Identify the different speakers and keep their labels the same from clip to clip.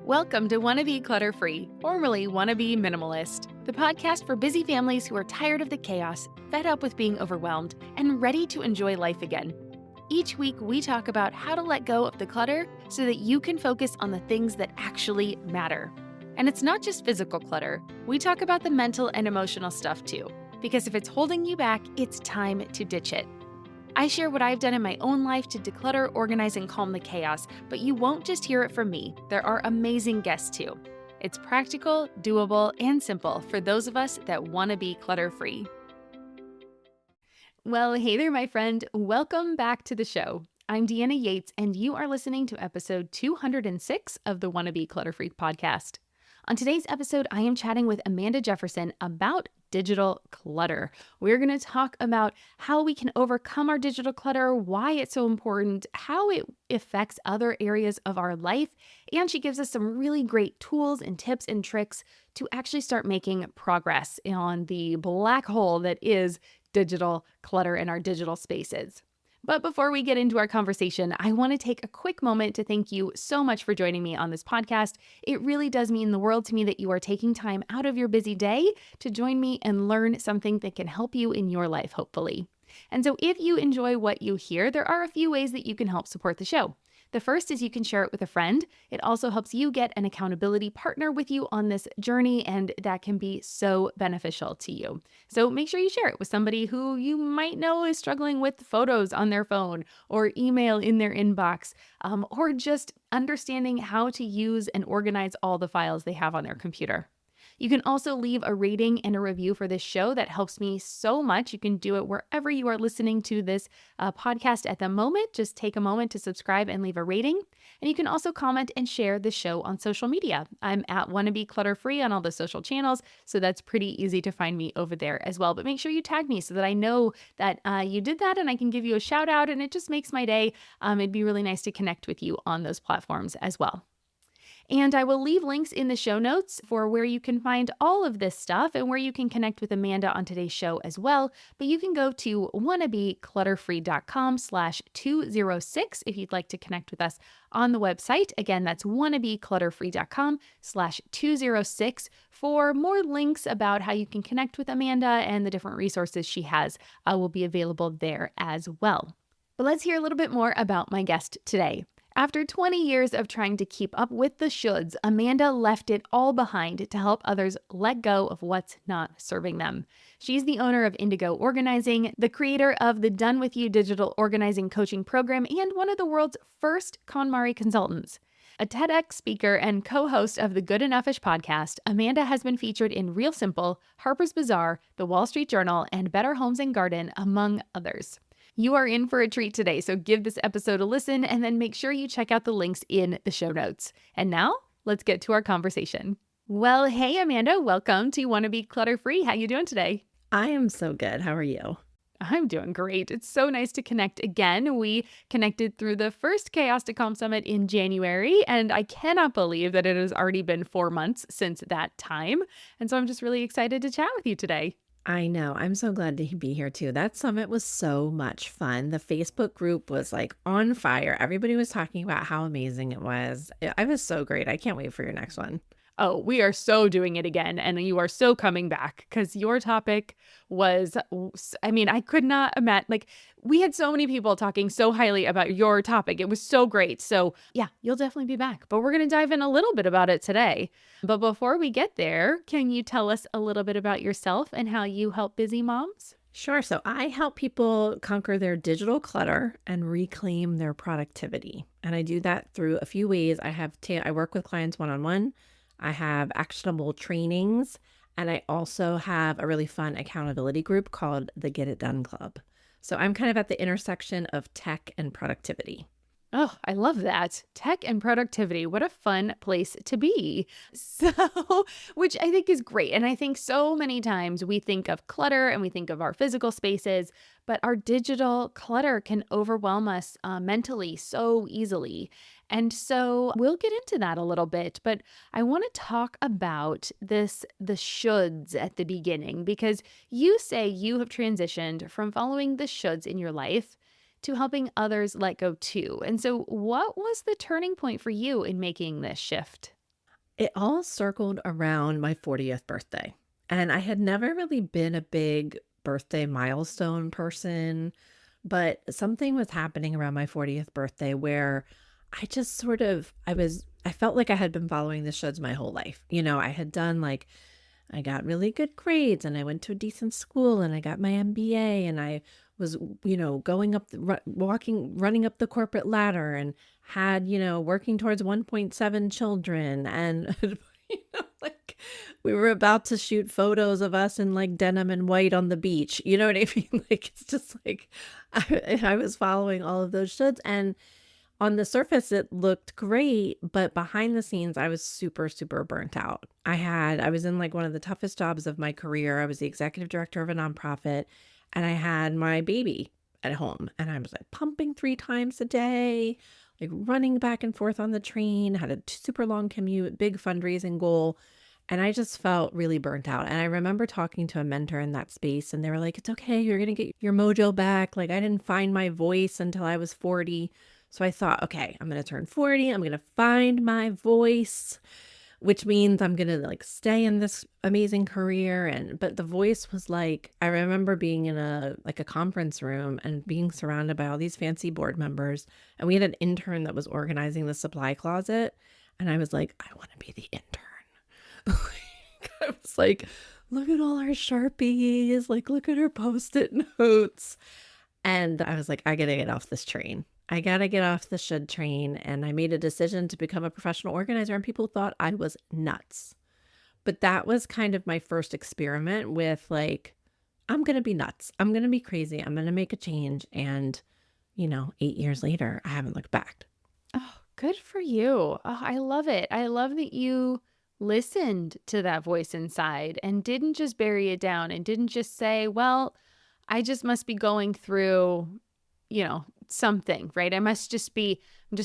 Speaker 1: Welcome to Wannabe Clutter Free, formerly Wannabe Minimalist, the podcast for busy families who are tired of the chaos, fed up with being overwhelmed, and ready to enjoy life again. Each week, we talk about how to let go of the clutter so that you can focus on the things that actually matter. And it's not just physical clutter. We talk about the mental and emotional stuff too, because if it's holding you back, it's time to ditch it. I share what I've done in my own life to declutter, organize, and calm the chaos, but you won't just hear it from me. There are amazing guests too. It's practical, doable, and simple for those of us that want to be clutter-free. Well, hey there, my friend. Welcome back to the show. I'm Deanna Yates, and you are listening to episode 206 of the Wannabe Clutter Free podcast. On today's episode, I am chatting with Amanda Jefferson about digital clutter. We're going to talk about how we can overcome our digital clutter, why it's so important, how it affects other areas of our life, and she gives us some really great tools and tips and tricks to actually start making progress on the black hole that is digital clutter in our digital spaces. But before we get into our conversation, I want to take a quick moment to thank you so much for joining me on this podcast. It really does mean the world to me that you are taking time out of your busy day to join me and learn something that can help you in your life, hopefully. And so if you enjoy what you hear, there are a few ways that you can help support the show. The first is you can share it with a friend. It also helps you get an accountability partner with you on this journey, and that can be so beneficial to you. So make sure you share it with somebody who you might know is struggling with photos on their phone or email in their inbox, or just understanding how to use and organize all the files they have on their computer. You can also leave a rating and a review for this show. That helps me so much. You can do it wherever you are listening to this podcast at the moment. Just take a moment to subscribe and leave a rating. And you can also comment and share the show on social media. I'm at Wannabe Clutter Free on all the social channels, so that's pretty easy to find me over there as well. But make sure you tag me so that I know that you did that and I can give you a shout out, and it just makes my day. It'd be really nice to connect with you on those platforms as well. And I will leave links in the show notes for where you can find all of this stuff and where you can connect with Amanda on today's show as well. But you can go to wannabeclutterfree.com/206 if you'd like to connect with us on the website. Again, that's wannabeclutterfree.com/206 for more links about how you can connect with Amanda, and the different resources she has will be available there as well. But let's hear a little bit more about my guest today. After 20 years of trying to keep up with the shoulds, Amanda left it all behind to help others let go of what's not serving them. She's the owner of Indigo Organizing, the creator of the Done With You digital organizing coaching program, and one of the world's first KonMari consultants. A TEDx speaker and co-host of the Good Enough-ish podcast, Amanda has been featured in Real Simple, Harpers Bazaar, The Wall Street Journal, and Better Homes and Garden, among others. You are in for a treat today, so give this episode a listen and then make sure you check out the links in the show notes. And now, let's get to our conversation. Well, hey, Amanda, welcome to Wannabe Clutter Free. How you doing today?
Speaker 2: I am so good. How are you?
Speaker 1: I'm doing great. It's so nice to connect again. We connected through the first Chaos to Calm Summit in January, and I cannot believe that it has already been 4 months since that time. And so I'm just really excited to chat with you today.
Speaker 2: I know. I'm so glad to be here too. That summit was so much fun. The Facebook group was like on fire. Everybody was talking about how amazing it was. It was so great. I can't wait for your next one.
Speaker 1: Oh, we are so doing it again, and you are so coming back because your topic was, I could not imagine, we had so many people talking so highly about your topic. It was so great. So yeah, you'll definitely be back, but we're going to dive in a little bit about it today. But before we get there, can you tell us a little bit about yourself and how you help busy moms?
Speaker 2: Sure. So I help people conquer their digital clutter and reclaim their productivity. And I do that through a few ways. I work with clients one-on-one. I have actionable trainings, and I also have a really fun accountability group called the Get It Done Club. So I'm kind of at the intersection of tech and productivity.
Speaker 1: Oh, I love that. Tech and productivity. What a fun place to be. So, which I think is great. And I think so many times we think of clutter and we think of our physical spaces, but our digital clutter can overwhelm us mentally so easily. And so we'll get into that a little bit, but I want to talk about the shoulds at the beginning, because you say you have transitioned from following the shoulds in your life to helping others let go too. And so what was the turning point for you in making this shift?
Speaker 2: It all circled around my 40th birthday. And I had never really been a big birthday milestone person, but something was happening around my 40th birthday where I just I felt like I had been following the shoulds my whole life. I had done like, I got really good grades and I went to a decent school and I got my MBA and I was, going up, running up the corporate ladder and had, working towards 1.7 children. And, like we were about to shoot photos of us in like denim and white on the beach. You know what I mean? Like, it's just like I was following all of those shoulds. And on the surface, it looked great, but behind the scenes, I was super, super burnt out. I was in like one of the toughest jobs of my career. I was the executive director of a nonprofit, and I had my baby at home, and I was like pumping 3 times a day, like running back and forth on the train, had a super long commute, big fundraising goal. And I just felt really burnt out. And I remember talking to a mentor in that space, and they were like, it's okay. You're going to get your mojo back. Like, I didn't find my voice until I was 40. So I thought, okay, I'm going to turn 40. I'm going to find my voice, which means I'm going to like stay in this amazing career. But the voice was like, I remember being in a conference room and being surrounded by all these fancy board members. And we had an intern that was organizing the supply closet. And I was like, I want to be the intern. I was like, look at all our Sharpies, like, look at her Post-it notes. And I was like, I gotta get off this train. I gotta get off the should train. And I made a decision to become a professional organizer, and people thought I was nuts. But that was kind of my first experiment with like, I'm gonna be nuts. I'm gonna be crazy. I'm gonna make a change. And, 8 years later, I haven't looked back.
Speaker 1: Oh, good for you. Oh, I love it. I love that you listened to that voice inside and didn't just bury it down and didn't just say, well, I just must be going through, something, right? I'm just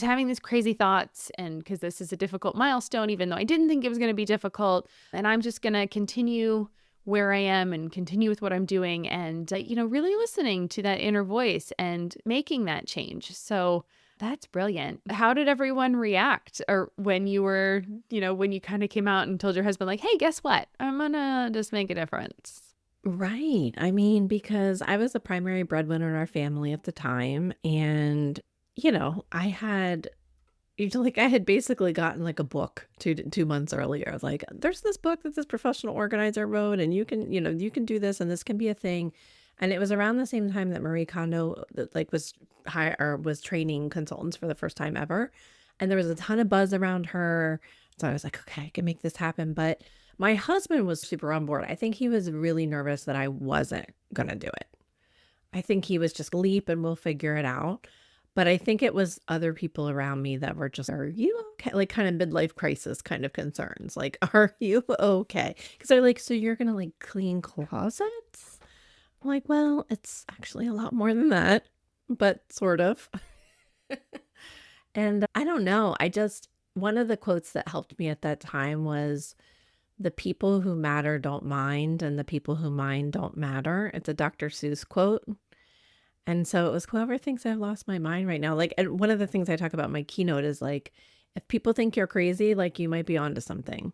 Speaker 1: having these crazy thoughts, and because this is a difficult milestone, even though I didn't think it was going to be difficult, and I'm just going to continue where I am and continue with what I'm doing and, really listening to that inner voice and making that change. So that's brilliant. How did everyone react? Or when you were, when you kind of came out and told your husband, like, hey, guess what? I'm going to just make a difference.
Speaker 2: Right. I mean, because I was the primary breadwinner in our family at the time. And, I had basically gotten like a book 2 months earlier. Like, there's this book that this professional organizer wrote, and you can do this, and this can be a thing. And it was around the same time that Marie Kondo like was training consultants for the first time ever. And there was a ton of buzz around her. So I was like, okay, I can make this happen. But my husband was super on board. I think he was really nervous that I wasn't going to do it. I think he was just leap and we'll figure it out. But I think it was other people around me that were just, are you okay? Like kind of midlife crisis kind of concerns. Like, are you okay? Because they're like, so you're going to like clean closets? I'm like, well, it's actually a lot more than that, but sort of. And I don't know. One of the quotes that helped me at that time was, the people who matter don't mind, and the people who mind don't matter. It's a Dr. Seuss quote. And so it was, whoever thinks I've lost my mind right now. Like, and one of the things I talk about in my keynote is like, if people think you're crazy, like you might be onto something.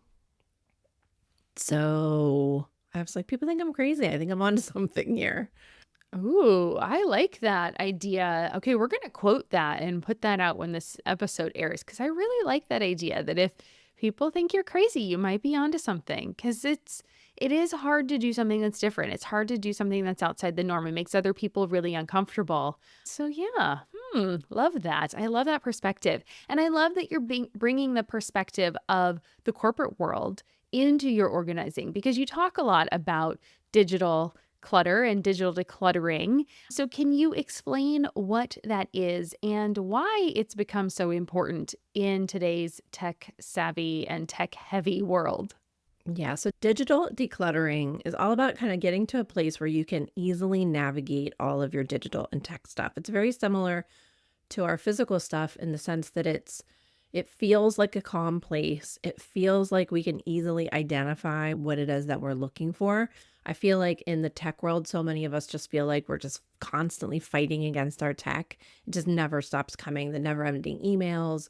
Speaker 2: So I was like, people think I'm crazy. I think I'm onto something here.
Speaker 1: Ooh, I like that idea. Okay, we're going to quote that and put that out when this episode airs, because I really like that idea that if people think you're crazy, you might be onto something, because it is hard to do something that's different. It's hard to do something that's outside the norm. It makes other people really uncomfortable. So yeah, love that. I love that perspective. And I love that you're bringing the perspective of the corporate world into your organizing, because you talk a lot about digital clutter and digital decluttering. So can you explain what that is and why it's become so important in today's tech savvy and tech heavy world?
Speaker 2: Yeah. So digital decluttering is all about kind of getting to a place where you can easily navigate all of your digital and tech stuff. It's very similar to our physical stuff in the sense that it feels like a calm place. It feels like we can easily identify what it is that we're looking for. I feel like in the tech world, so many of us just feel like we're just constantly fighting against our tech. It just never stops coming, the never ending emails.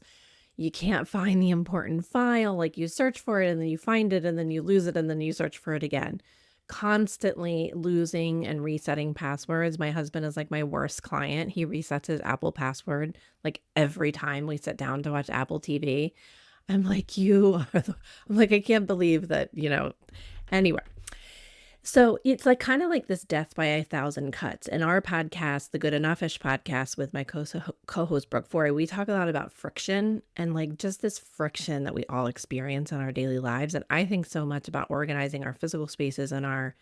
Speaker 2: you can't find the important file. Like you search for it and then you find it and then you lose it and then you search for it again. Constantly losing and resetting passwords. My husband is like my worst client. He resets his Apple password like every time we sit down to watch Apple TV. I'm like, I'm like, I can't believe that, anyway. So it's like kind of like this death by a thousand cuts. In our podcast, the Good Enough-ish podcast with my co-host Brooke Forey, we talk a lot about friction and like just this friction that we all experience in our daily lives. And I think so much about organizing our physical spaces and our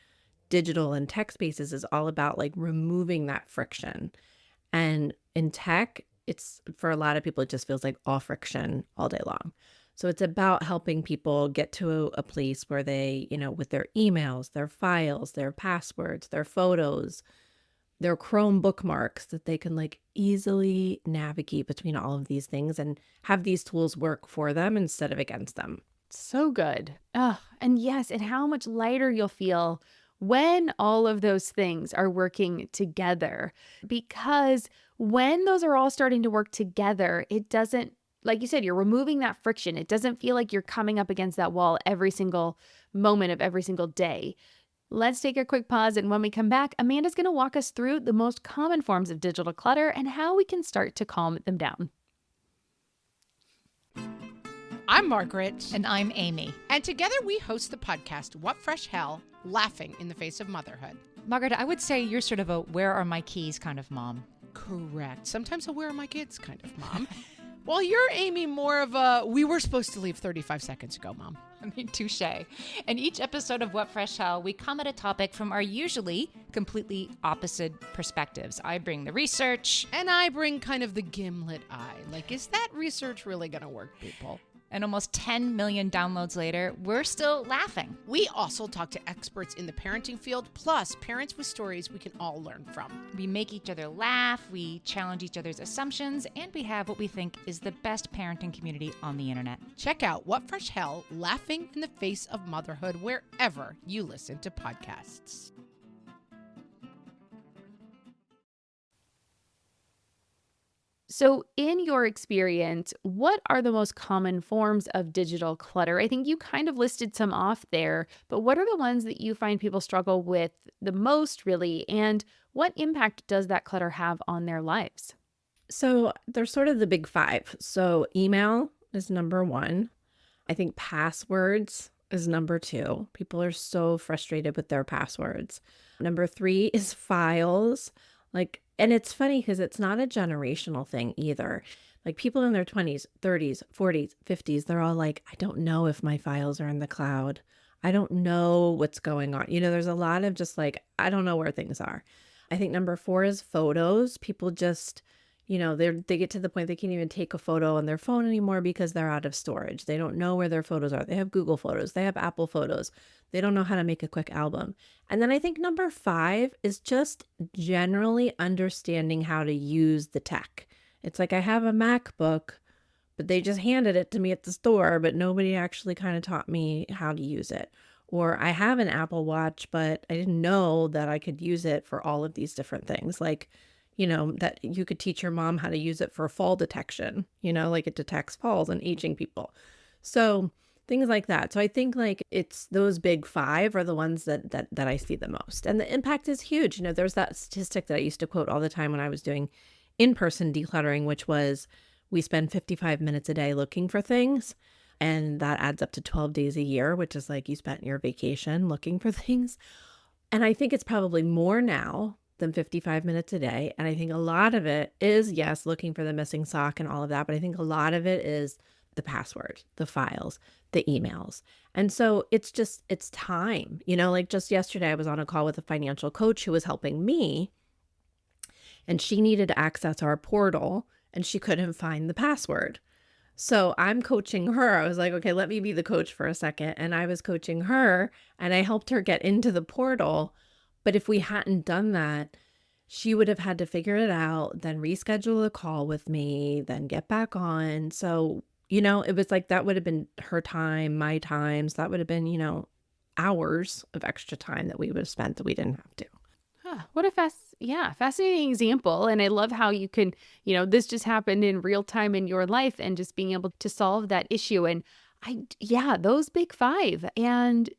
Speaker 2: digital and tech spaces is all about like removing that friction. And in tech, it's for a lot of people, it just feels like all friction all day long. So it's about helping people get to a place where they, with their emails, their files, their passwords, their photos, their Chrome bookmarks, that they can like easily navigate between all of these things and have these tools work for them instead of against them.
Speaker 1: So good. And yes, and how much lighter you'll feel when all of those things are working together. Because when those are all starting to work together, it doesn't, like you said, you're removing that friction. It doesn't feel like you're coming up against that wall every single moment of every single day. Let's take a quick pause, and when we come back, Amanda's going to walk us through the most common forms of digital clutter and how we can start to calm them down.
Speaker 3: I'm Margaret.
Speaker 4: And I'm Amy.
Speaker 3: And together we host the podcast, What Fresh Hell? Laughing in the Face of Motherhood.
Speaker 4: Margaret, I would say you're sort of a where are my keys kind of mom.
Speaker 3: Correct. Sometimes a where are my kids kind of mom. Well, you're, Amy, more of a we were supposed to leave 35 seconds ago, mom.
Speaker 4: I mean, touche. In each episode of What Fresh Hell, we come at a topic from our usually completely opposite perspectives. I bring the research.
Speaker 3: And I bring kind of the gimlet eye. Like, is that research really going to work, people?
Speaker 4: And almost 10 million downloads later, we're still laughing.
Speaker 3: We also talk to experts in the parenting field, plus parents with stories we can all learn from.
Speaker 4: We make each other laugh, we challenge each other's assumptions, and we have what we think is the best parenting community on the internet.
Speaker 3: Check out What Fresh Hell? Laughing in the Face of Motherhood wherever you listen to podcasts.
Speaker 1: So in your experience, what are the most common forms of digital clutter? I think you kind of listed some off there, but what are the ones that you find people struggle with the most, really? And what impact does that clutter have on their lives?
Speaker 2: So there's sort of the big five. So email is number one. I think passwords is number two. People are so frustrated with their passwords. Number three is files. And it's funny because it's not a generational thing either. Like people in their 20s, 30s, 40s, 50s, they're all like, I don't know if my files are in the cloud. I don't know what's going on. There's a lot of just like, I don't know where things are. I think number four is photos. People just, they get to the point they can't even take a photo on their phone anymore because they're out of storage. They don't know where their photos are. They have Google Photos. They have Apple Photos. They don't know how to make a quick album. And then I think number five is just generally understanding how to use the tech. It's like I have a MacBook, but they just handed it to me at the store, but nobody actually kind of taught me how to use it. Or I have an Apple Watch, but I didn't know that I could use it for all of these different things. Like, that you could teach your mom how to use it for fall detection, like it detects falls and aging people. So things like that. So I think like it's those big five are the ones that I see the most. And the impact is huge. There's that statistic that I used to quote all the time when I was doing in-person decluttering, which was we spend 55 minutes a day looking for things. And that adds up to 12 days a year, which is like you spent your vacation looking for things. And I think it's probably more now than 55 minutes a day. And I think a lot of it is, yes, looking for the missing sock and all of that. But I think a lot of it is the password, the files, the emails. And so it's time, like just yesterday I was on a call with a financial coach who was helping me and she needed to access our portal and she couldn't find the password. So I'm coaching her. I was like, okay, let me be the coach for a second. And I was coaching her and I helped her get into the portal. But if we hadn't done that, she would have had to figure it out, then reschedule a call with me, then get back on. So, it was like that would have been her time, my time. So that would have been, hours of extra time that we would have spent that we didn't have to.
Speaker 1: What a fascinating example. And I love how you can, this just happened in real time in your life and just being able to solve that issue. And those big five and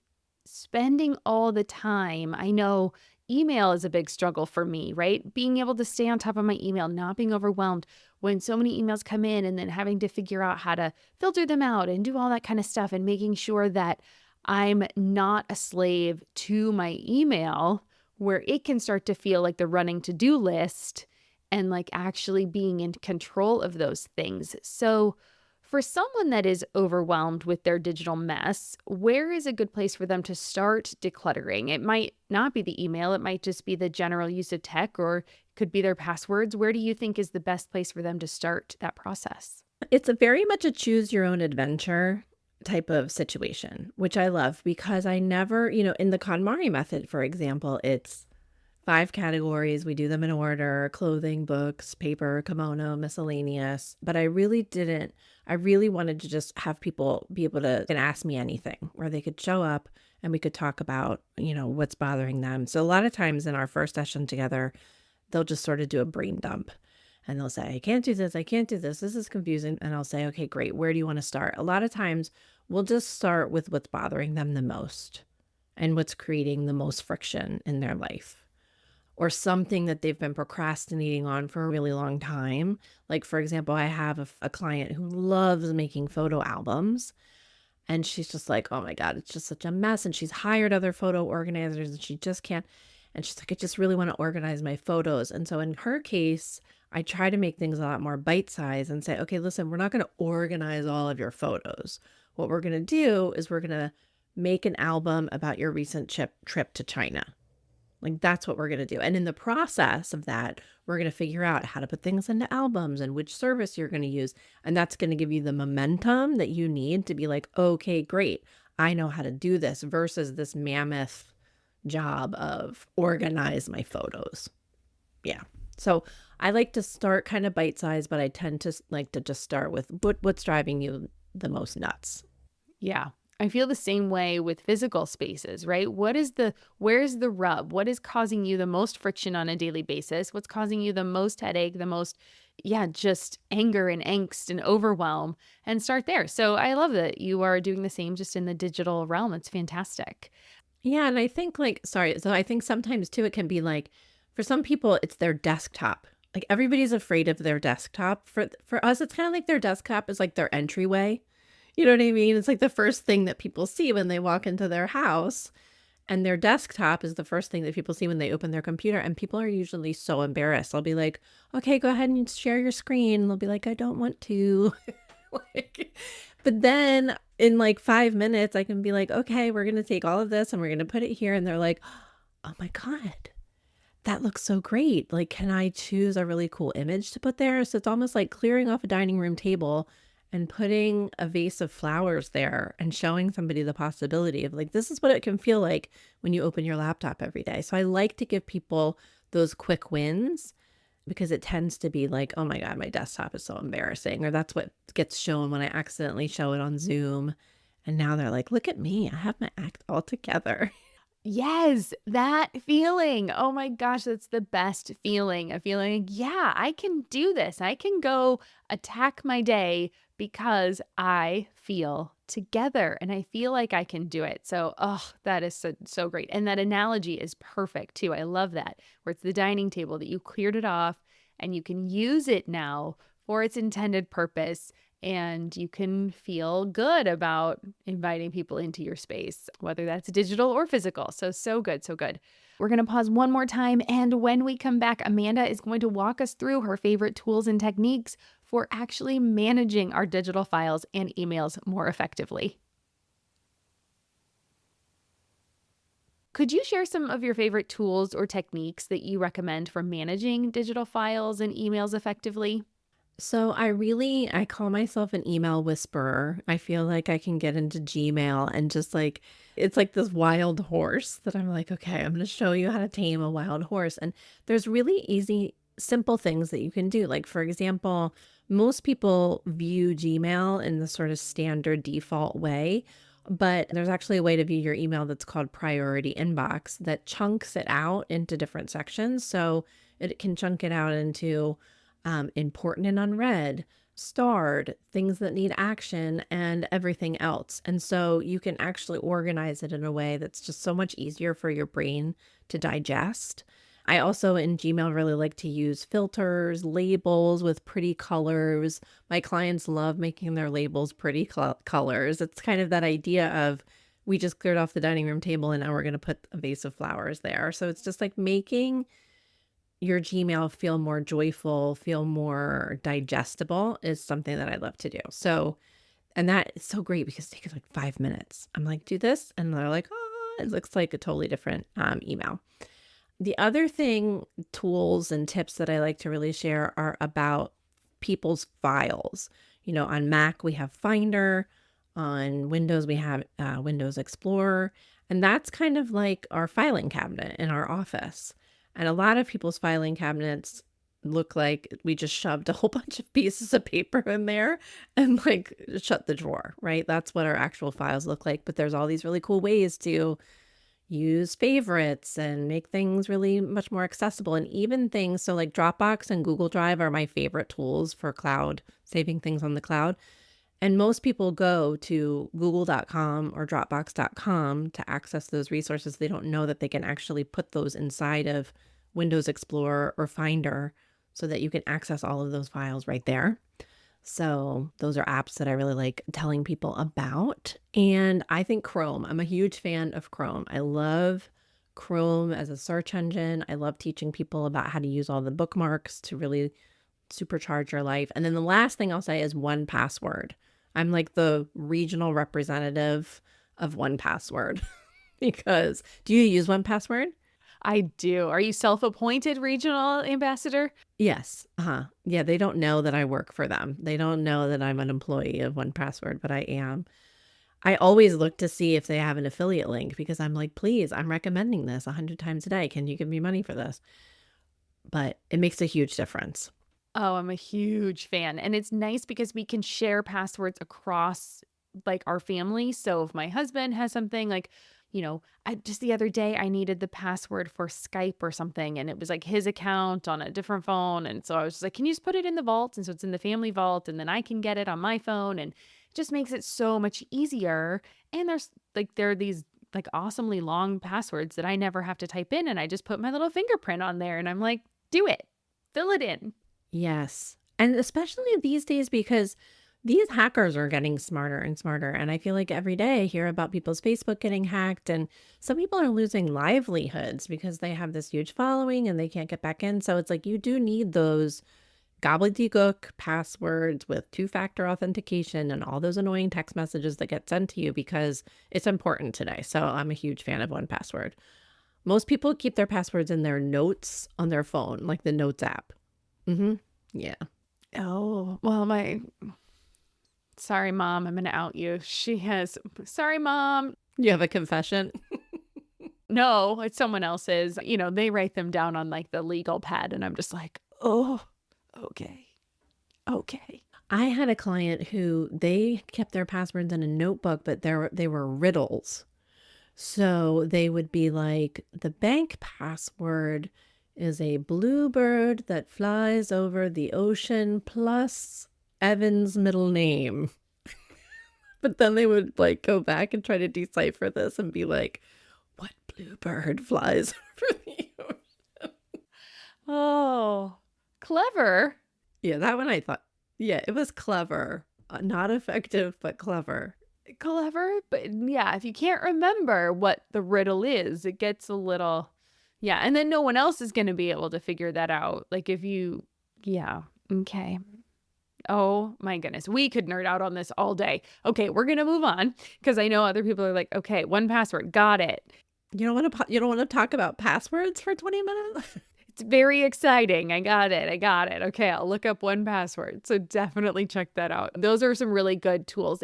Speaker 1: spending all the time. I know email is a big struggle for me, right? Being able to stay on top of my email, not being overwhelmed when so many emails come in and then having to figure out how to filter them out and do all that kind of stuff and making sure that I'm not a slave to my email where it can start to feel like the running to-do list and like actually being in control of those things. So for someone that is overwhelmed with their digital mess, where is a good place for them to start decluttering? It might not be the email. It might just be the general use of tech, or could be their passwords. Where do you think is the best place for them to start that process?
Speaker 2: It's a very much a choose your own adventure type of situation, which I love because I never, in the KonMari method, for example, it's 5 categories. We do them in order: clothing, books, paper, kimono, miscellaneous. But I really wanted to just have people be able to and ask me anything where they could show up and we could talk about, what's bothering them. So a lot of times in our first session together, they'll just sort of do a brain dump. And they'll say, I can't do this. I can't do this. This is confusing. And I'll say, okay, great. Where do you want to start? A lot of times we'll just start with what's bothering them the most and what's creating the most friction in their life, or something that they've been procrastinating on for a really long time. Like, for example, I have a client who loves making photo albums. And she's just like, oh my God, it's just such a mess. And she's hired other photo organizers and she just can't. And she's like, I just really want to organize my photos. And so in her case, I try to make things a lot more bite-sized and say, okay, listen, we're not going to organize all of your photos. What we're going to do is we're going to make an album about your recent trip to China. Like, that's what we're going to do. And in the process of that, we're going to figure out how to put things into albums and which service you're going to use. And that's going to give you the momentum that you need to be like, okay, great. I know how to do this versus this mammoth job of organize my photos. Yeah. So I like to start kind of bite-sized, but I tend to like to just start with what's driving you the most nuts.
Speaker 1: Yeah. I feel the same way with physical spaces, right? Where's the rub? What is causing you the most friction on a daily basis? What's causing you the most headache, the most, just anger and angst and overwhelm, and start there. So I love that you are doing the same just in the digital realm. It's fantastic.
Speaker 2: Yeah. And I think so I think sometimes too, it can be like, for some people, it's their desktop. Like, everybody's afraid of their desktop. For us, it's kind of like their desktop is like their entryway. You know what I mean? It's like the first thing that people see when they walk into their house, and their desktop is the first thing that people see when they open their computer. And people are usually so embarrassed. I'll be like, okay, go ahead and share your screen. And they'll be like, I don't want to. But then in like 5 minutes, I can be like, okay, we're going to take all of this and we're going to put it here. And they're like, oh my God, that looks so great. Like, can I choose a really cool image to put there? So it's almost like clearing off a dining room table and putting a vase of flowers there and showing somebody the possibility of like, this is what it can feel like when you open your laptop every day. So I like to give people those quick wins because it tends to be like, oh my God, my desktop is so embarrassing. Or that's what gets shown when I accidentally show it on Zoom. And now they're like, look at me, I have my act all together.
Speaker 1: Yes, that feeling. Oh my gosh, that's the best feeling. A feeling, yeah, I can do this. I can go attack my day because I feel together and I feel like I can do it. So, that is so great. And that analogy is perfect too. I love that, where it's the dining table that you cleared it off and you can use it now for its intended purpose. And you can feel good about inviting people into your space, whether that's digital or physical. So good, so good. We're going to pause one more time. And when we come back, Amanda is going to walk us through her favorite tools and techniques for actually managing our digital files and emails more effectively. Could you share some of your favorite tools or techniques that you recommend for managing digital files and emails effectively?
Speaker 2: So I call myself an email whisperer. I feel like I can get into Gmail and just like, it's like this wild horse that I'm like, okay, I'm going to show you how to tame a wild horse. And there's really easy, simple things that you can do. Like, for example, most people view Gmail in the sort of standard default way. But there's actually a way to view your email that's called priority inbox that chunks it out into different sections. So it can chunk it out into important and unread, starred, things that need action, and everything else. And so you can actually organize it in a way that's just so much easier for your brain to digest. I also in Gmail really like to use filters, labels with pretty colors. My clients love making their labels pretty colors. It's kind of that idea of we just cleared off the dining room table and now we're going to put a vase of flowers there. So it's just like making your Gmail feel more joyful, feel more digestible is something that I love to do. So, and that is so great because it takes like 5 minutes. I'm like, do this. And they're like, oh, it looks like a totally different email. The other thing, tools and tips that I like to really share are about people's files. On Mac, we have Finder. On Windows, we have Windows Explorer. And that's kind of like our filing cabinet in our office. And a lot of people's filing cabinets look like we just shoved a whole bunch of pieces of paper in there and like shut the drawer, right? That's what our actual files look like. But there's all these really cool ways to use favorites and make things really much more accessible. And even things, so like Dropbox and Google Drive are my favorite tools for cloud, saving things on the cloud. And most people go to google.com or dropbox.com to access those resources. They don't know that they can actually put those inside of Windows Explorer or Finder so that you can access all of those files right there. So those are apps that I really like telling people about. And I think Chrome, I'm a huge fan of Chrome. I love Chrome as a search engine. I love teaching people about how to use all the bookmarks to really supercharge your life. And then the last thing I'll say is 1Password. I'm like the regional representative of 1Password because do you use 1Password?
Speaker 1: I do. Are you self-appointed regional ambassador?
Speaker 2: Yes. Yeah, they don't know that I work for them. They don't know that I'm an employee of 1Password, but I am. I always look to see if they have an affiliate link because I'm like, please, I'm recommending this 100 times a day. Can you give me money for this? But it makes a huge difference.
Speaker 1: Oh, I'm a huge fan. And it's nice because we can share passwords across like our family. So if my husband has something like, just the other day I needed the password for Skype or something and it was like his account on a different phone. And so I was just like, can you just put it in the vault? And so it's in the family vault and then I can get it on my phone and it just makes it so much easier. And there are these like awesomely long passwords that I never have to type in and I just put my little fingerprint on there and I'm like, do it, fill it in.
Speaker 2: Yes. And especially these days because these hackers are getting smarter and smarter. And I feel like every day I hear about people's Facebook getting hacked and some people are losing livelihoods because they have this huge following and they can't get back in. So it's like you do need those gobbledygook passwords with two-factor authentication and all those annoying text messages that get sent to you because it's important today. So I'm a huge fan of 1Password. Most people keep their passwords in their notes on their phone, like the Notes app. Yeah.
Speaker 1: Oh, well, sorry, Mom, I'm going to out you. Sorry, Mom.
Speaker 2: You have a confession?
Speaker 1: No, it's someone else's. They write them down on like the legal pad and I'm just like, oh, okay.
Speaker 2: I had a client who they kept their passwords in a notebook, but they were riddles. So they would be like, the bank password is a bluebird that flies over the ocean plus Evan's middle name. But then they would like go back and try to decipher this and be like, what bluebird flies over the ocean?
Speaker 1: Oh, clever.
Speaker 2: Yeah, that one I thought, yeah, it was clever. Not effective, but clever.
Speaker 1: Clever, but yeah, if you can't remember what the riddle is, it gets a little, yeah, and then no one else is going to be able to figure that out. Like yeah, okay. Oh my goodness, we could nerd out on this all day. Okay, we're going to move on because I know other people are like, okay, 1Password, got it.
Speaker 2: You don't want to talk about passwords for 20 minutes?
Speaker 1: It's very exciting. I got it. Okay, I'll look up 1Password. So definitely check that out. Those are some really good tools.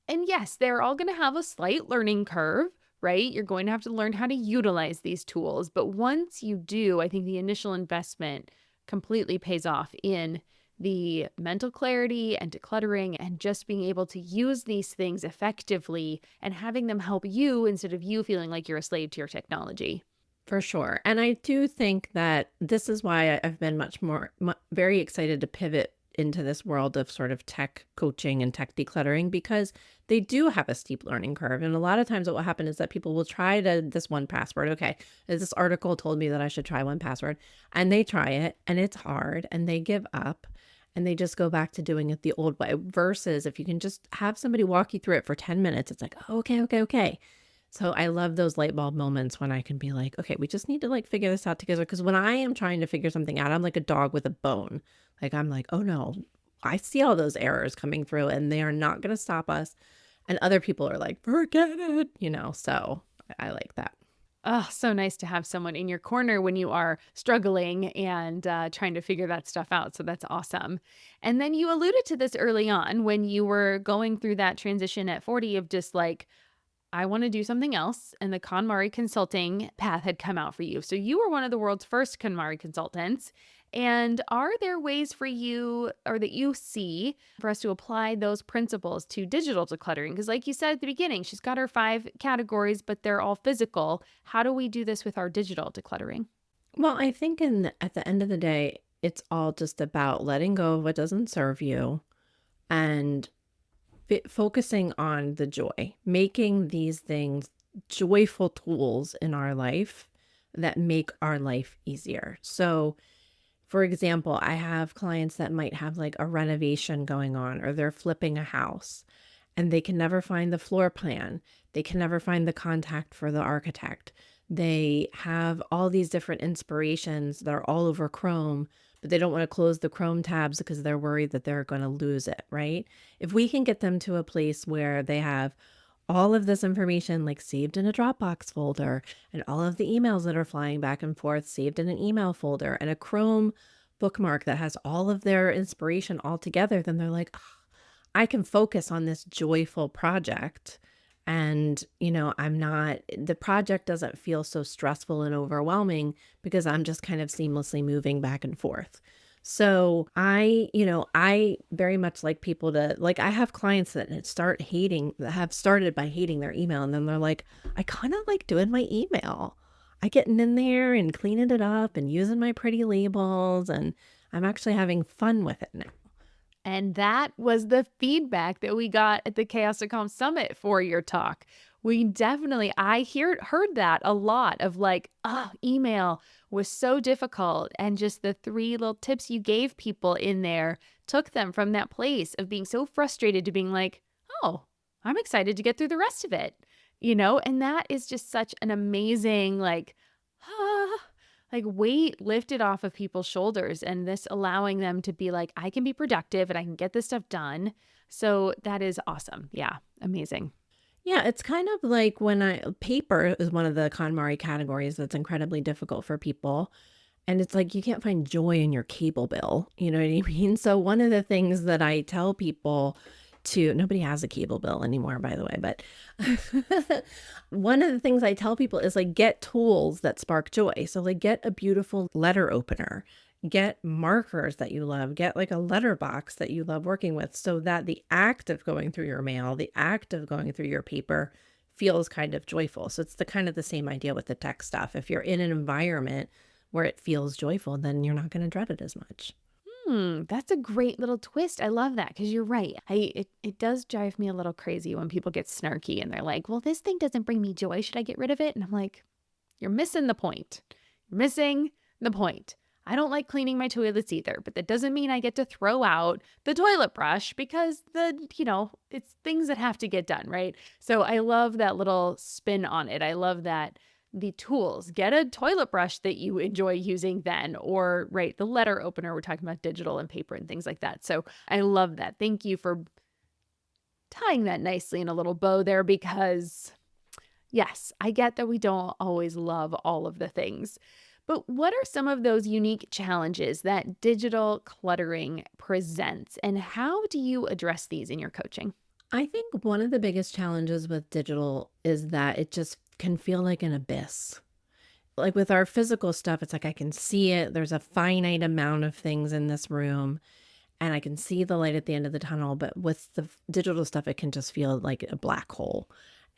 Speaker 1: And yes, they're all going to have a slight learning curve, right? You're going to have to learn how to utilize these tools. But once you do, I think the initial investment completely pays off in the mental clarity and decluttering and just being able to use these things effectively and having them help you instead of you feeling like you're a slave to your technology.
Speaker 2: For sure. And I do think that this is why I've been very excited to pivot into this world of sort of tech coaching and tech decluttering, because they do have a steep learning curve. And a lot of times what will happen is that people will try this 1Password. Okay, this article told me that I should try 1Password, and they try it and it's hard and they give up and they just go back to doing it the old way. Versus if you can just have somebody walk you through it for 10 minutes, it's like, oh, okay. So I love those light bulb moments when I can be like, okay, we just need to like figure this out together. Because when I am trying to figure something out, I'm like a dog with a bone. Like I'm like, oh no, I see all those errors coming through and they are not going to stop us. And other people are like, forget it, so I like that.
Speaker 1: Oh, so nice to have someone in your corner when you are struggling and trying to figure that stuff out. So that's awesome. And then you alluded to this early on when you were going through that transition at 40 of just like, I want to do something else. And the KonMari consulting path had come out for you. So you were one of the world's first KonMari consultants. And are there ways for you or that you see for us to apply those principles to digital decluttering? Because like you said at the beginning, she's got her 5 categories, but they're all physical. How do we do this with our digital decluttering?
Speaker 2: Well, I think at the end of the day, it's all just about letting go of what doesn't serve you and focusing on the joy, making these things joyful tools in our life that make our life easier. So, for example, I have clients that might have like a renovation going on or they're flipping a house and they can never find the floor plan. They can never find the contact for the architect. They have all these different inspirations that are all over Chrome, but they don't want to close the Chrome tabs because they're worried that they're going to lose it, right? If we can get them to a place where they have all of this information like saved in a Dropbox folder and all of the emails that are flying back and forth saved in an email folder and a Chrome bookmark that has all of their inspiration all together, then they're like, "Oh, I can focus on this joyful project. And, the project doesn't feel so stressful and overwhelming because I'm just kind of seamlessly moving back and forth." So I very much like people to like, I have clients that have started by hating their email. And then they're like, I kind of like doing my email. I getting in there and cleaning it up and using my pretty labels. And I'm actually having fun with it now.
Speaker 1: And that was the feedback that we got at the Chaos to Calm Summit for your talk. I heard that a lot of like, email was so difficult. And just the 3 little tips you gave people in there took them from that place of being so frustrated to being like, oh, I'm excited to get through the rest of it, and that is just such an amazing, like weight lifted off of people's shoulders and this allowing them to be like, I can be productive and I can get this stuff done. So that is awesome. Yeah. Amazing.
Speaker 2: Yeah, it's kind of like paper is one of the KonMari categories that's incredibly difficult for people. And it's like you can't find joy in your cable bill. You know what I mean? So one of the things that I tell people nobody has a cable bill anymore, by the way, but one of the things I tell people is like get tools that spark joy. So like get a beautiful letter opener, get markers that you love, get like a letterbox that you love working with so that the act of going through your mail, the act of going through your paper feels kind of joyful. So it's the same idea with the tech stuff. If you're in an environment where it feels joyful, then you're not going to dread it as much.
Speaker 1: That's a great little twist. I love that because you're right. It does drive me a little crazy when people get snarky and they're like, well, this thing doesn't bring me joy. Should I get rid of it? And I'm like, you're missing the point. You're missing the point. I don't like cleaning my toilets either, but that doesn't mean I get to throw out the toilet brush because it's things that have to get done, right? So I love that little spin on it. I love that the tools, get a toilet brush that you enjoy using then, or right, the letter opener. We're talking about digital and paper and things like that. So I love that. Thank you for tying that nicely in a little bow there because yes, I get that we don't always love all of the things. But what are some of those unique challenges that digital cluttering presents and how do you address these in your coaching?
Speaker 2: I think one of the biggest challenges with digital is that it just can feel like an abyss. Like with our physical stuff, it's like I can see it. There's a finite amount of things in this room. and I can see the light at the end of the tunnel. But with the digital stuff, it can just feel like a black hole.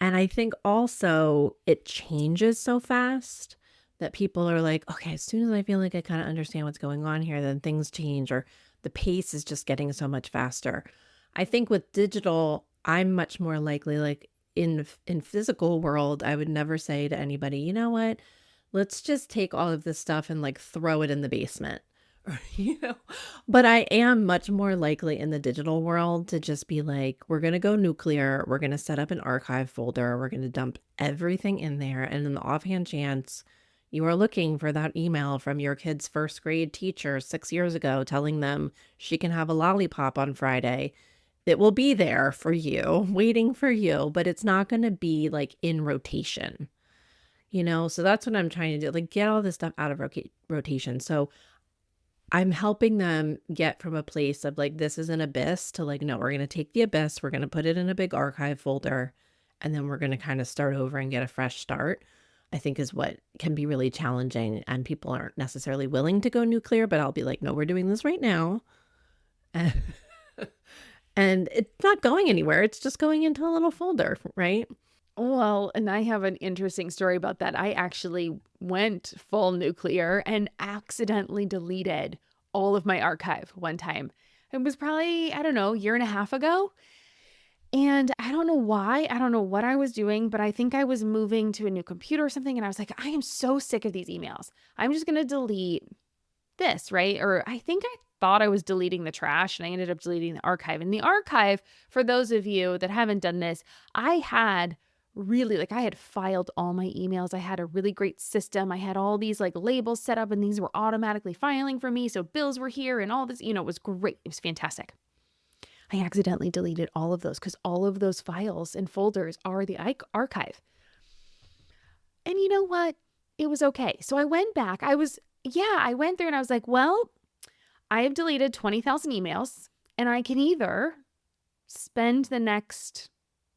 Speaker 2: And I think also it changes so fast that people are like, okay, as soon as I feel like I kind of understand what's going on here, then things change, or the pace is just getting so much faster. I think with digital, I'm much more likely, like in physical world, I would never say to anybody, you know what, let's just take all of this stuff and like throw it in the basement. you know, but I am much more likely in the digital world to just be like, we're going to go nuclear. We're going to set up an archive folder. We're going to dump everything in there. And in the offhand chance you are looking for that email from your kid's first grade teacher 6 years ago telling them she can have a lollipop on Friday, it will be there for you, waiting for you, but it's not going to be like in rotation, So that's what I'm trying to do, like get all this stuff out of rotation. So I'm helping them get from a place of like, this is an abyss to like, no, we're going to take the abyss, we're going to put it in a big archive folder, and then we're going to kind of start over and get a fresh start, I think is what can be really challenging. And people aren't necessarily willing to go nuclear, but I'll be like, no, we're doing this right now. And, and it's not going anywhere. It's just going into a little folder, right?
Speaker 1: Well, and I have an interesting story about that. I actually went full nuclear and accidentally deleted all of my archive one time. It was probably, I don't know, a year and a half ago. And I don't know why. I don't know what I was doing, but I think I was moving to a new computer or something. And I was like, I am so sick of these emails. I'm just going to delete this, right? Or I think I thought I was deleting the trash and I ended up deleting the archive. And the archive, for those of you that haven't done this, I had filed all my emails. I had a really great system. I had all these like labels set up and these were automatically filing for me. So bills were here and all this, it was great. It was fantastic. I accidentally deleted all of those because all of those files and folders are the archive. And you know what? It was okay. So I went back. I went through and I was like, well, I have deleted 20,000 emails and I can either spend the next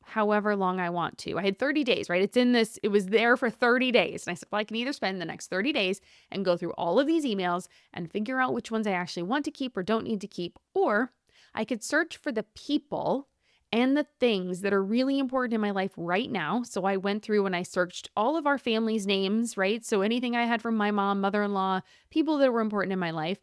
Speaker 1: however long I want to. I had 30 days, right? It was there for 30 days. And I said, well, I can either spend the next 30 days and go through all of these emails and figure out which ones I actually want to keep or don't need to keep, or I could search for the people and the things that are really important in my life right now. So I went through and I searched all of our family's names, right? So anything I had from my mom, mother-in-law, people that were important in my life,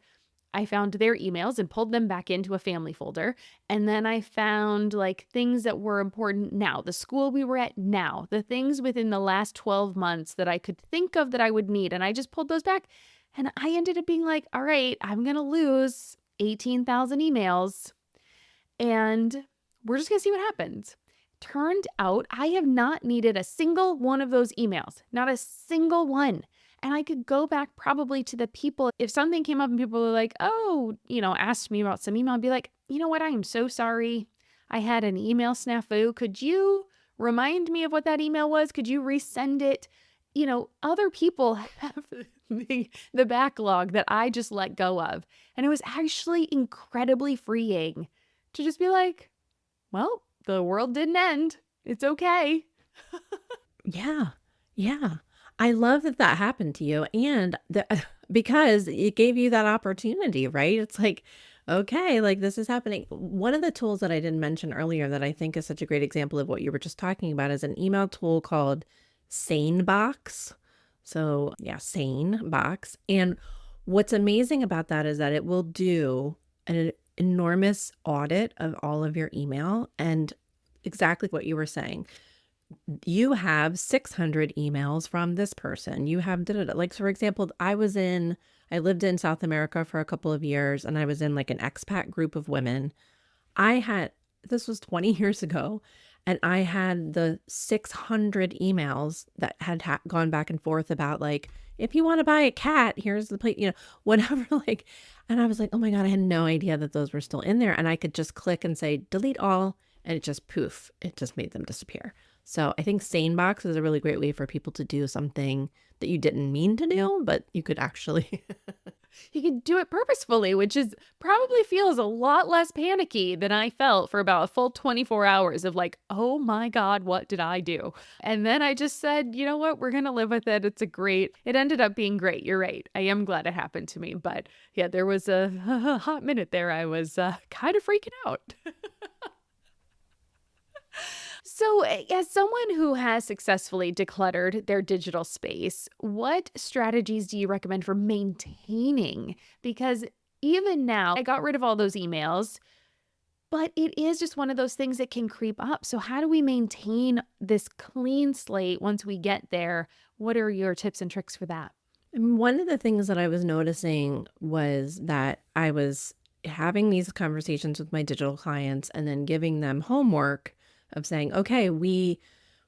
Speaker 1: I found their emails and pulled them back into a family folder. And then I found like things that were important now, the school we were at now, the things within the last 12 months that I could think of that I would need. And I just pulled those back. And I ended up being like, all right, I'm going to lose 18,000 emails and we're just going to see what happens. Turned out I have not needed a single one of those emails, not a single one. And I could go back probably to the people. If something came up and people were like, asked me about some email, I'd be like, you know what? I am so sorry. I had an email snafu. Could you remind me of what that email was? Could you resend it? Other people have the backlog that I just let go of. And it was actually incredibly freeing to just be like, well, the world didn't end. It's okay.
Speaker 2: Yeah. I love that happened to you, and because it gave you that opportunity, right? It's like, okay, like this is happening. One of the tools that I didn't mention earlier that I think is such a great example of what you were just talking about is an email tool called SaneBox. So yeah, SaneBox. And what's amazing about that is that it will do an enormous audit of all of your email, and exactly what you were saying. You have 600 emails from this person. You have, like, for example, I lived in South America for a couple of years, and I was in like an expat group of women. This was 20 years ago, and I had the 600 emails that had gone back and forth about like, if you want to buy a cat, here's the place, whatever, like, and I was like, oh my God, I had no idea that those were still in there. And I could just click and say, delete all. And it just poof, it just made them disappear. So I think SaneBox is a really great way for people to do something that you didn't mean to do, but you could actually
Speaker 1: You can do it purposefully, which is probably feels a lot less panicky than I felt for about a full 24 hours of like, oh my God, what did I do? And then I just said, you know what? We're going to live with it. It ended up being great. You're right. I am glad it happened to me. But yeah, there was a hot minute there. I was kind of freaking out. So, as someone who has successfully decluttered their digital space, what strategies do you recommend for maintaining? Because even now, I got rid of all those emails, but it is just one of those things that can creep up. So, how do we maintain this clean slate once we get there? What are your tips and tricks for that?
Speaker 2: And one of the things that I was noticing was that I was having these conversations with my digital clients and then giving them homework of saying, okay, we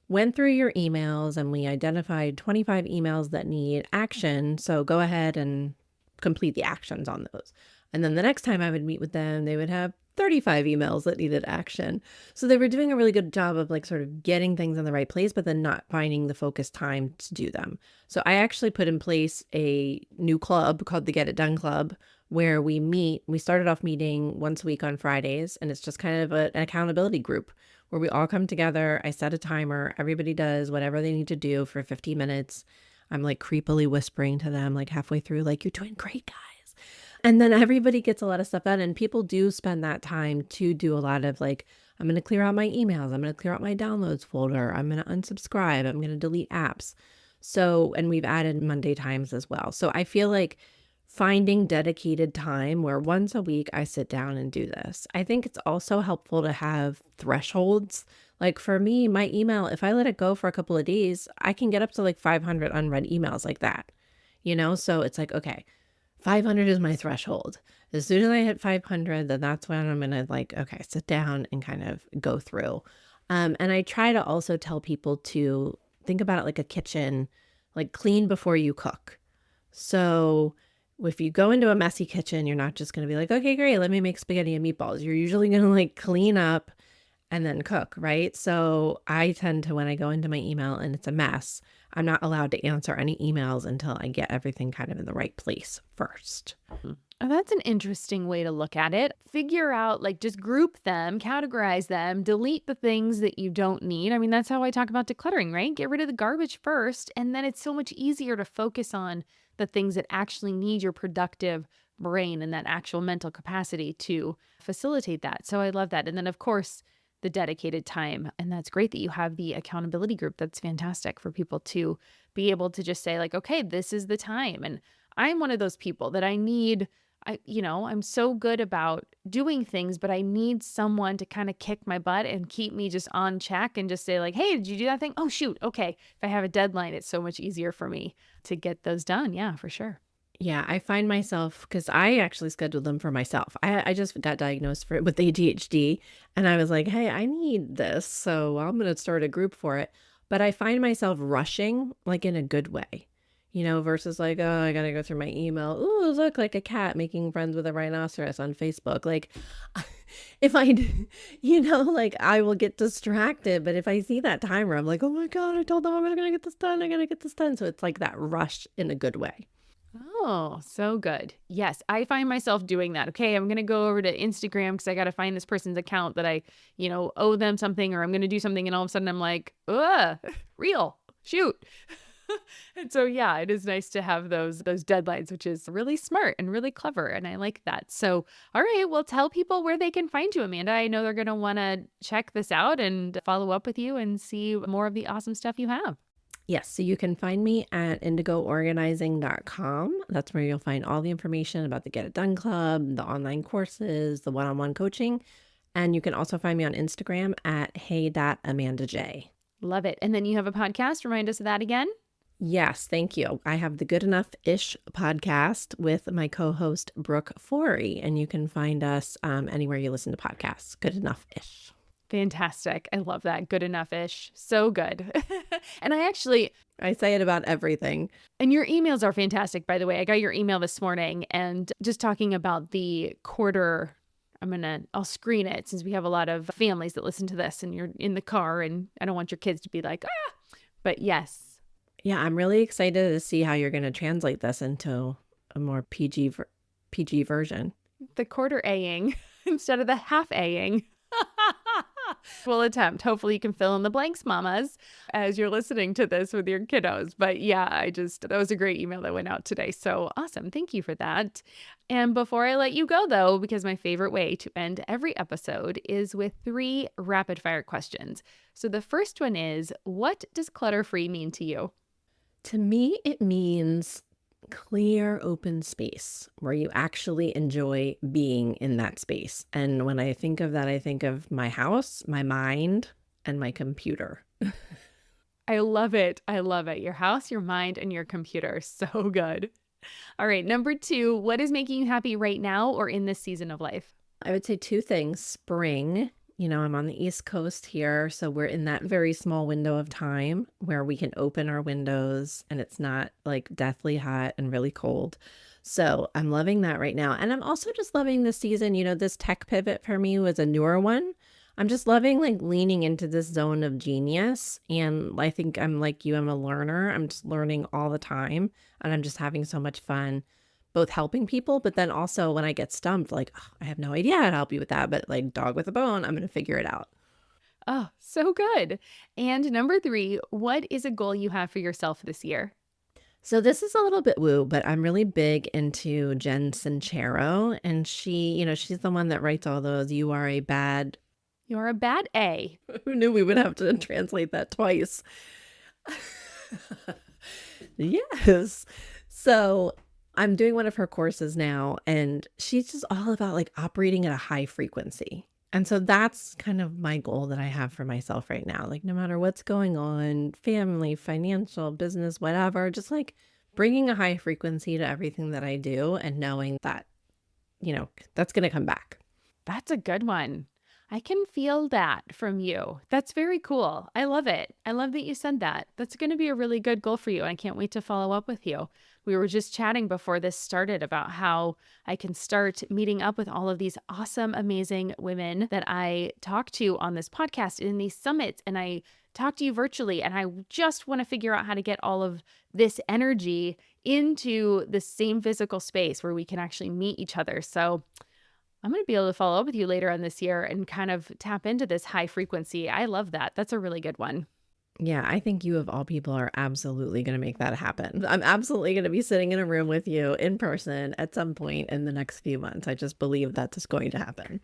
Speaker 2: went through your emails and we identified 25 emails that need action. So go ahead and complete the actions on those. And then the next time I would meet with them, they would have 35 emails that needed action. So they were doing a really good job of like sort of getting things in the right place, but then not finding the focused time to do them. So I actually put in place a new club called the Get It Done Club, where we meet. We started off meeting once a week on Fridays, and it's just kind of an accountability group where we all come together. I set a timer. Everybody does whatever they need to do for 15 minutes. I'm like creepily whispering to them like halfway through, like, you're doing great, guys. And then everybody gets a lot of stuff done. And people do spend that time to do a lot of like, I'm going to clear out my emails. I'm going to clear out my downloads folder. I'm going to unsubscribe. I'm going to delete apps. So, and we've added Monday times as well. So I feel like finding dedicated time where once a week I sit down and do this. I think it's also helpful to have thresholds. Like for me, my email, if I let it go for a couple of days, I can get up to like 500 unread emails like that, So it's like, okay, 500 is my threshold. As soon as I hit 500, then that's when I'm going to like, okay, sit down and kind of go through. And I try to also tell people to think about it like a kitchen, like clean before you cook. So if you go into a messy kitchen, you're not just going to be like, okay, great, let me make spaghetti and meatballs. You're usually going to like clean up and then cook, right? So I tend to, when I go into my email and it's a mess, I'm not allowed to answer any emails until I get everything kind of in the right place first.
Speaker 1: Oh, that's an interesting way to look at it. Figure out, like, just group them, categorize them, delete the things that you don't need. I mean, that's how I talk about decluttering, right? Get rid of the garbage first, and then it's so much easier to focus on the things that actually need your productive brain and that actual mental capacity to facilitate that. So I love that. And then, of course, the dedicated time. And that's great that you have the accountability group. That's fantastic for people to be able to just say like, okay, this is the time. And I'm one of those people that I'm so good about doing things, but I need someone to kind of kick my butt and keep me just on check and just say like, hey, did you do that thing? Oh, shoot. Okay. If I have a deadline, it's so much easier for me to get those done. Yeah, for sure.
Speaker 2: Yeah, I find myself, because I actually scheduled them for myself. I just got diagnosed with ADHD, and I was like, hey, I need this, so I'm going to start a group for it. But I find myself rushing, like in a good way, versus like, oh, I got to go through my email. Ooh, look, like a cat making friends with a rhinoceros on Facebook. Like, if I, like I will get distracted. But if I see that timer, I'm like, oh my God, I told them I'm going to get this done. I got to get this done. So it's like that rush in a good way.
Speaker 1: Oh, so good. Yes, I find myself doing that. Okay, I'm going to go over to Instagram because I got to find this person's account that I, owe them something, or I'm going to do something. And all of a sudden I'm like, real, shoot. And so, yeah, it is nice to have those deadlines, which is really smart and really clever. And I like that. So, all right, well, tell people where they can find you, Amanda. I know they're going to want to check this out and follow up with you and see more of the awesome stuff you have.
Speaker 2: Yes, so you can find me at indigoorganizing.com. That's where you'll find all the information about the Get It Done Club, the online courses, the one-on-one coaching. And you can also find me on Instagram at hey.amandaj.
Speaker 1: Love it. And then you have a podcast. Remind us of that again.
Speaker 2: Yes, thank you. I have the Good Enough-ish podcast with my co-host, Brooke Forey. And you can find us anywhere you listen to podcasts, Good Enough-ish.
Speaker 1: Fantastic. I love that. Good enough-ish. So good. And I
Speaker 2: say it about everything.
Speaker 1: And your emails are fantastic, by the way. I got your email this morning and just talking about the quarter I'll screen it since we have a lot of families that listen to this and you're in the car and I don't want your kids to be like, ah, but yes.
Speaker 2: Yeah, I'm really excited to see how you're going to translate this into a more PG version.
Speaker 1: The quarter A-ing instead of the half A-ing. We'll attempt. Hopefully you can fill in the blanks, mamas, as you're listening to this with your kiddos. But yeah, that was a great email that went out today. So awesome. Thank you for that. And before I let you go though, because my favorite way to end every episode is with 3 rapid fire questions. So the first one is, what does clutter-free mean to you?
Speaker 2: To me, it means clear, open space where you actually enjoy being in that space. And when I think of that, I think of my house, my mind, and my computer.
Speaker 1: I love it. I love it. Your house, your mind, and your computer. So good. All right. Number 2, what is making you happy right now or in this season of life?
Speaker 2: I would say 2 things. Spring. I'm on the East Coast here, so we're in that very small window of time where we can open our windows and it's not like deathly hot and really cold. So I'm loving that right now. And I'm also just loving this season. This tech pivot for me was a newer one. I'm just loving like leaning into this zone of genius. And I think I'm like you, I'm a learner. I'm just learning all the time and I'm just having so much fun. Both helping people, but then also when I get stumped, like, oh, I have no idea how to help you with that, but like dog with a bone, I'm going to figure it out.
Speaker 1: Oh, so good. And number 3, what is a goal you have for yourself this year?
Speaker 2: So this is a little bit woo, but I'm really big into Jen Sincero. And she's the one that writes all those, You're a bad
Speaker 1: A.
Speaker 2: Who knew we would have to translate that twice? Yes. So I'm doing one of her courses now, and she's just all about like operating at a high frequency. And so that's kind of my goal that I have for myself right now. Like no matter what's going on, family, financial, business, whatever, just like bringing a high frequency to everything that I do and knowing that, that's going to come back.
Speaker 1: That's a good one. I can feel that from you. That's very cool. I love it. I love that you said that. That's going to be a really good goal for you. And I can't wait to follow up with you. We were just chatting before this started about how I can start meeting up with all of these awesome, amazing women that I talk to on this podcast in these summits. And I talk to you virtually. And I just want to figure out how to get all of this energy into the same physical space where we can actually meet each other. So I'm going to be able to follow up with you later on this year and kind of tap into this high frequency. I love that. That's a really good one.
Speaker 2: Yeah, I think you of all people are absolutely going to make that happen. I'm absolutely going to be sitting in a room with you in person at some point in the next few months. I just believe that is going to happen.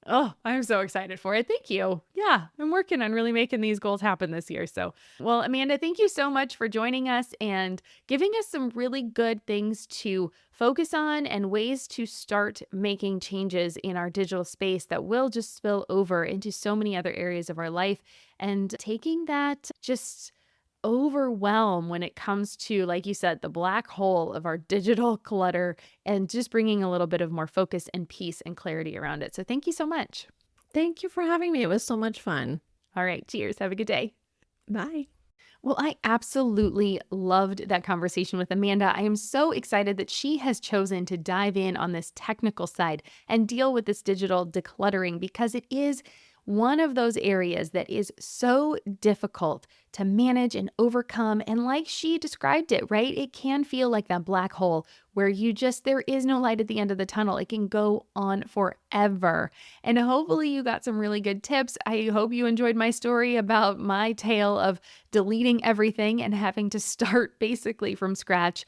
Speaker 1: Oh, I'm so excited for it. Thank you. Yeah, I'm working on really making these goals happen this year. So, well, Amanda, thank you so much for joining us and giving us some really good things to focus on and ways to start making changes in our digital space that will just spill over into so many other areas of our life, and taking that just overwhelm when it comes to, like you said, the black hole of our digital clutter and just bringing a little bit of more focus and peace and clarity around it. So thank you so much.
Speaker 2: Thank you for having me. It was so much fun.
Speaker 1: All right. Cheers. Have a good day.
Speaker 2: Bye.
Speaker 1: Well, I absolutely loved that conversation with Amanda. I am so excited that she has chosen to dive in on this technical side and deal with this digital decluttering, because it is one of those areas that is so difficult to manage and overcome. And like she described it, right? It can feel like that black hole where there is no light at the end of the tunnel. It can go on forever. And hopefully you got some really good tips. I hope you enjoyed my story about my tale of deleting everything and having to start basically from scratch.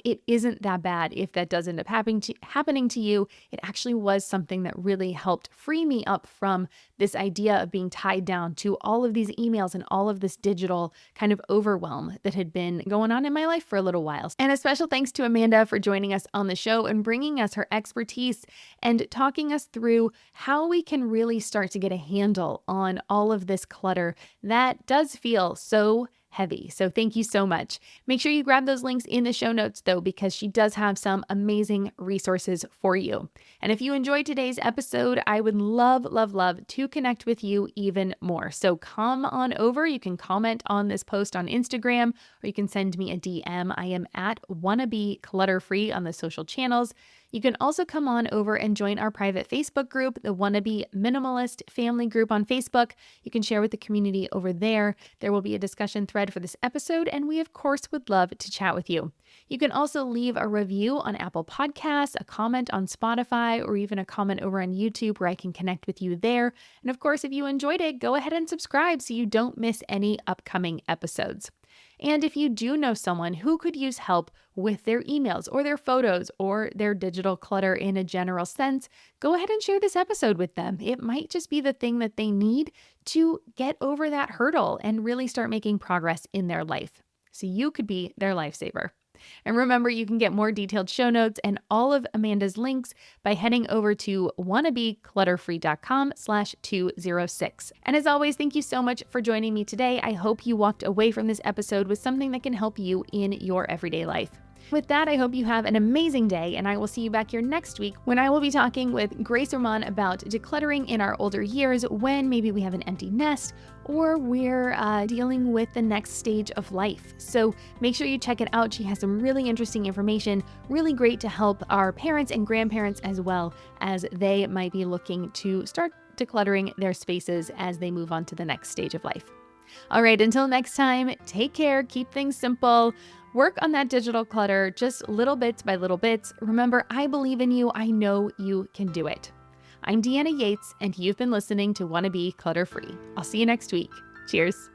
Speaker 1: It isn't that bad if that does end up happening to you. It actually was something that really helped free me up from this idea of being tied down to all of these emails and all of this digital kind of overwhelm that had been going on in my life for a little while. And a special thanks to Amanda for joining us on the show and bringing us her expertise and talking us through how we can really start to get a handle on all of this clutter that does feel so heavy. So thank you so much. Make sure you grab those links in the show notes though, because she does have some amazing resources for you. And if you enjoyed today's episode, I would love, love, love to connect with you even more. So come on over. You can comment on this post on Instagram, or you can send me a DM. I am at Wannabe Clutter Free on the social channels. You can also come on over and join our private Facebook group, the Wannabe Minimalist Family Group on Facebook. You can share with the community over there. There will be a discussion thread for this episode, and we, of course, would love to chat with you. You can also leave a review on Apple Podcasts, a comment on Spotify, or even a comment over on YouTube where I can connect with you there. And of course, if you enjoyed it, go ahead and subscribe so you don't miss any upcoming episodes. And if you do know someone who could use help with their emails or their photos or their digital clutter in a general sense, go ahead and share this episode with them. It might just be the thing that they need to get over that hurdle and really start making progress in their life. So you could be their lifesaver. And remember, you can get more detailed show notes and all of Amanda's links by heading over to wannabeclutterfree.com/206. And as always, thank you so much for joining me today. I hope you walked away from this episode with something that can help you in your everyday life. With that, I hope you have an amazing day, and I will see you back here next week when I will be talking with Grace Orman about decluttering in our older years when maybe we have an empty nest or we're dealing with the next stage of life. So make sure you check it out. She has some really interesting information, really great to help our parents and grandparents as well as they might be looking to start decluttering their spaces as they move on to the next stage of life. All right, until next time, take care, keep things simple. Work on that digital clutter, just little bits by little bits. Remember, I believe in you. I know you can do it. I'm Deanna Yates, and you've been listening to Wannabe Clutter Free. I'll see you next week. Cheers.